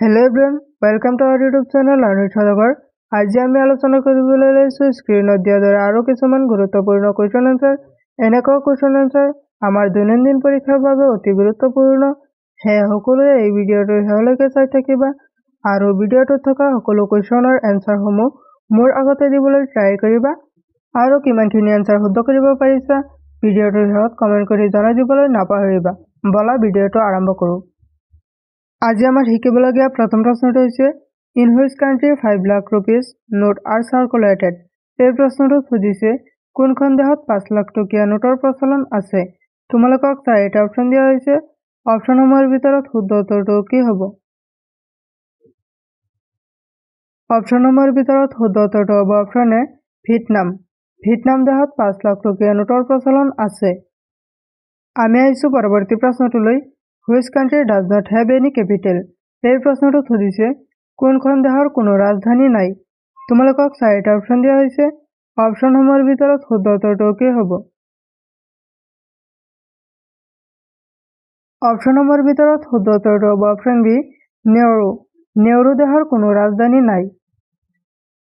Hello everyone, welcome to our YouTube channel Learning Sadagar. আজি আমি আলোচনা কৰিবলৈ লৈছো স্ক্ৰীনত দিয়া দৰে আৰু কিছুমান গুৰুত্বপূৰ্ণ কোৱেশ্চন আনসাৰ। এনেকুৱা কোৱেশ্চন আনসাৰ আমাৰ দৈনন্দিন পৰীক্ষাৰ বাবে অতি গুৰুত্বপূৰ্ণ। হে সকলোৱে এই ভিডিঅ'টো শেষলৈকে চাই থাকিবা আৰু ভিডিঅ'টোত থকা সকলো কোৱেশ্চনৰ এনসাৰসমূহ মোৰ আগতে দিবলৈ ট্ৰাই কৰিবা আৰু কিমানখিনি এনসাৰ শুদ্ধ কৰিব পাৰিছা ভিডিঅ'টোৰ শেষত কমেন্ট কৰি জনাই দিবলৈ নাপাহৰিবা। বলা ভিডিঅ'টো আৰম্ভ কৰো। আজি আমাৰ শিকিবলগীয়া প্ৰথম প্ৰশ্নটো হৈছে in which country 5 lakh rupees note are circulated. এই প্ৰশ্নটো সুধিছে কোনখন দেশত 5 লাখ টকীয়া নোটৰ প্ৰচলন আছে। তোমালোকক চাৰিটা অপচন দিয়া হৈছে। অপচনসমূহৰ ভিতৰত শুদ্ধ উত্তৰটো কি হ'ব? অপচনসমূহৰ ভিতৰত শুদ্ধ উত্তৰটো হ'ব অপচন এ ভিয়েটনাম। ভিয়েটনাম দেশত 5 লাখ টকীয়া নোটৰ প্ৰচলন আছে। আমি আহিছো পৰৱৰ্তী প্ৰশ্নটোলৈ। Which country does not have any capital? এই প্ৰশ্নটো সুধিছে কোনখন দেশৰ কোনো ৰাজধানী নাই। তোমালোকক চাৰিটা অপচন দিয়া হৈছে। অপচনসমূহৰ ভিতৰত শুদ্ধ উত্তৰটো কি হ'ব? অপচনসমূহৰ ভিতৰত শুদ্ধ উত্তৰটো হ'ব অপচন বি নেহৰু। নেহৰু দেশৰ কোনো ৰাজধানী নাই।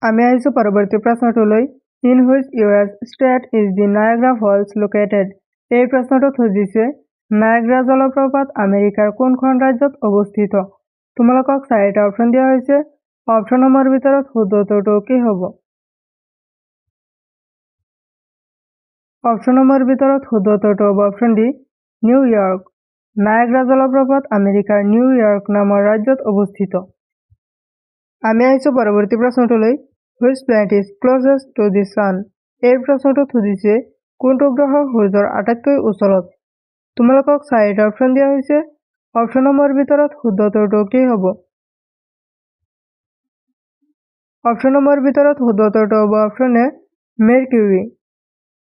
আমি আহিছো পৰৱৰ্তী প্ৰশ্নটোলৈ। In which US state is the Niagara Falls located? এই প্ৰশ্নটো সুধিছে নায়াগ্ৰা জলপ্ৰপাত আমেৰিকাৰ কোনখন ৰাজ্যত অৱস্থিত। তোমালোকক চাৰিটা অপচন দিয়া হৈছে। অপচনসমূহৰ ভিতৰত শুদ্ধ উত্তৰটো কি হ'ব? অপচনসমূহৰ ভিতৰত শুদ্ধ উত্তৰটো হ'ব অপচন ডি নিউয়ৰ্ক। নায়াগ্ৰা জলপ্ৰপাত আমেৰিকাৰ নিউয়ৰ্ক নামৰ ৰাজ্যত অৱস্থিত। আমি আহিছো পৰৱৰ্তী প্ৰশ্নটোলৈ। Which planet is closest to the sun? এই প্ৰশ্নটো সুধিছে কোনটো গ্ৰহ সূৰ্যৰ আটাইতকৈ ওচৰত। তোমালোকক চাৰিটা অপচন দিয়া হৈছে। অপচনসমূহৰ ভিতৰত শুদ্ধ উত্তৰটো কি হ'ব? অপচনসমূহৰ ভিতৰত শুদ্ধ উত্তৰটো হ'ব অপচন এ মেৰকিউৰী।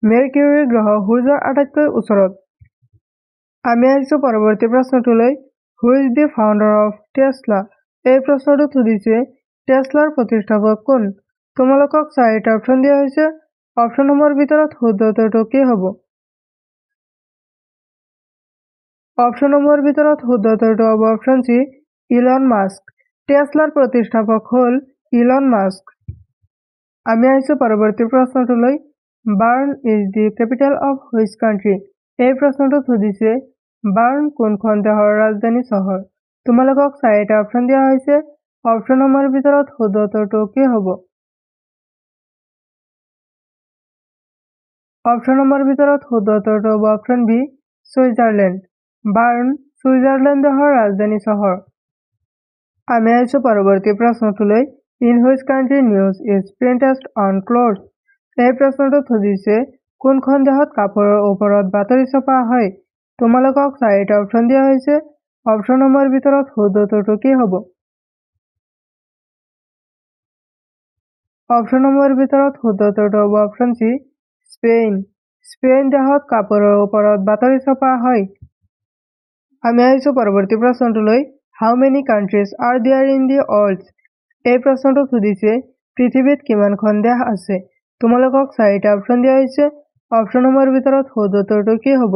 মেৰকিউৰী গ্ৰহ সূৰ্যৰ আটাইতকৈ ওচৰত। আমি আহিছো পৰৱৰ্তী প্ৰশ্নটোলৈ। Who is the founder of Tesla? এই প্ৰশ্নটো সুধিছে টেছলাৰ প্ৰতিষ্ঠাপক কোন। তোমালোকক চাৰিটা অপচন দিয়া হৈছে। অপচনসমূহৰ ভিতৰত শুদ্ধ উত্তৰটো কি হ'ব? অপচনসমূহৰ ভিতৰত শুদ্ধ উত্তৰটো হ'ব অপচন চি ইলন মাস্ক। টেছলাৰ প্ৰতিষ্ঠাপক হ'ল ইলন মাস্ক। আমি আহিছো পৰৱৰ্তী প্ৰশ্নটোলৈ। Bern is the capital of which country? এই প্ৰশ্নটো সুধিছে বাৰ্ন কোনখন দেশৰ ৰাজধানী চহৰ। তোমালোকক চাৰিটা অপচন দিয়া হৈছে। অপচনসমূহৰ ভিতৰত শুদ্ধ উত্তৰটো কি হ'ব? অপচনসমূহৰ ভিতৰত শুদ্ধ উত্তৰটো হ'ব option B Switzerland. Bern Switzerland দেশৰ ৰাজধানী চহৰ। আমি আহিছো পৰৱৰ্তী প্ৰশ্নটোলৈ। In which country news is printed on cloth? এই প্ৰশ্নটো সুধিছে কোনখন দেশত কাপোৰৰ ওপৰত বাতৰি ছপা হয়। তোমালোকক চাৰিটা অপচন দিয়া হৈছে। অপচনসমূহৰ ভিতৰত শুদ্ধ উত্তৰটো কি হ'ব? অপচনসমূহৰ ভিতৰত শুদ্ধ উত্তৰটো হ'ব অপচন চি স্পেইন। স্পেইন দেশত কাপোৰৰ ওপৰত বাতৰি ছপা হয়। আমি আহিছো পৰৱৰ্তী প্ৰশ্নটোলৈ। How many countries are there in the world? এই প্ৰশ্নটো সুধিছে পৃথিৱীত কিমানখন দেশ আছে। তোমালোকক চাৰিটা অপচন দিয়া হৈছে। অপচনসমূহৰ ভিতৰত শুদ্ধ উত্তৰটো কি হ'ব?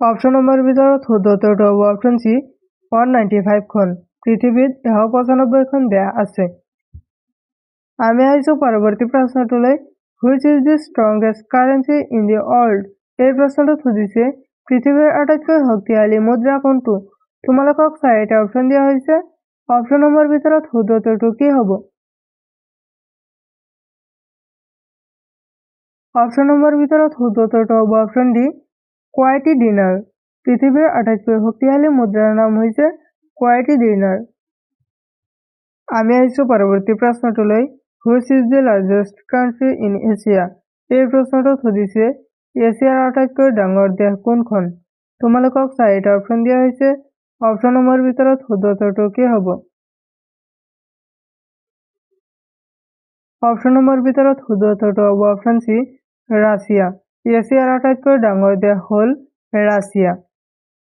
অপচনসমূহৰ ভিতৰত শুদ্ধ উত্তৰটো হ'ব অপচন চি 195খন। পৃথিৱীত 195খন দেশ আছে। আমি আহিছো পৰৱৰ্তী প্ৰশ্নটোলৈ। Which is the strongest currency in the world? এই প্ৰশ্নটো সুধিছে পৃথিৱীৰ আটাইতকৈ শক্তিশালী মুদ্ৰা কোনটো। তোমালোকক চাৰিটা অপচন দিয়া হৈছে। অপচনসমূহৰ ভিতৰত শুদ্ধ উত্তৰটো কি হ'ব? অপচনসমূহৰ ভিতৰত শুদ্ধ উত্তৰটো হ'ব অপচন ডি কোৱাইটি ডিনাৰ। পৃথিৱীৰ আটাইতকৈ শক্তিশালী মুদ্ৰাৰ নাম হৈছে কোৱাইটি ডিনাৰ। আমি আহিছো পৰৱৰ্তী প্ৰশ্নটোলৈ। Which is the largest country in Asia? এই প্ৰশ্নটো সুধিছে এছিয়াৰ আটাইতকৈ ডাঙৰ দেশ কোনখন। তোমালোকক চাৰিটা অপচন দিয়া হৈছে। অপচনসমূহৰ ভিতৰত শুদ্ধ উত্তৰটো কি হ'ব? অপচনসমূহৰ ভিতৰত শুদ্ধ উত্তৰটো হ'ব অপচন চি ৰাছিয়া। এছিয়াৰ আটাইতকৈ ডাঙৰ দেশ হ'ল ৰাছিয়া।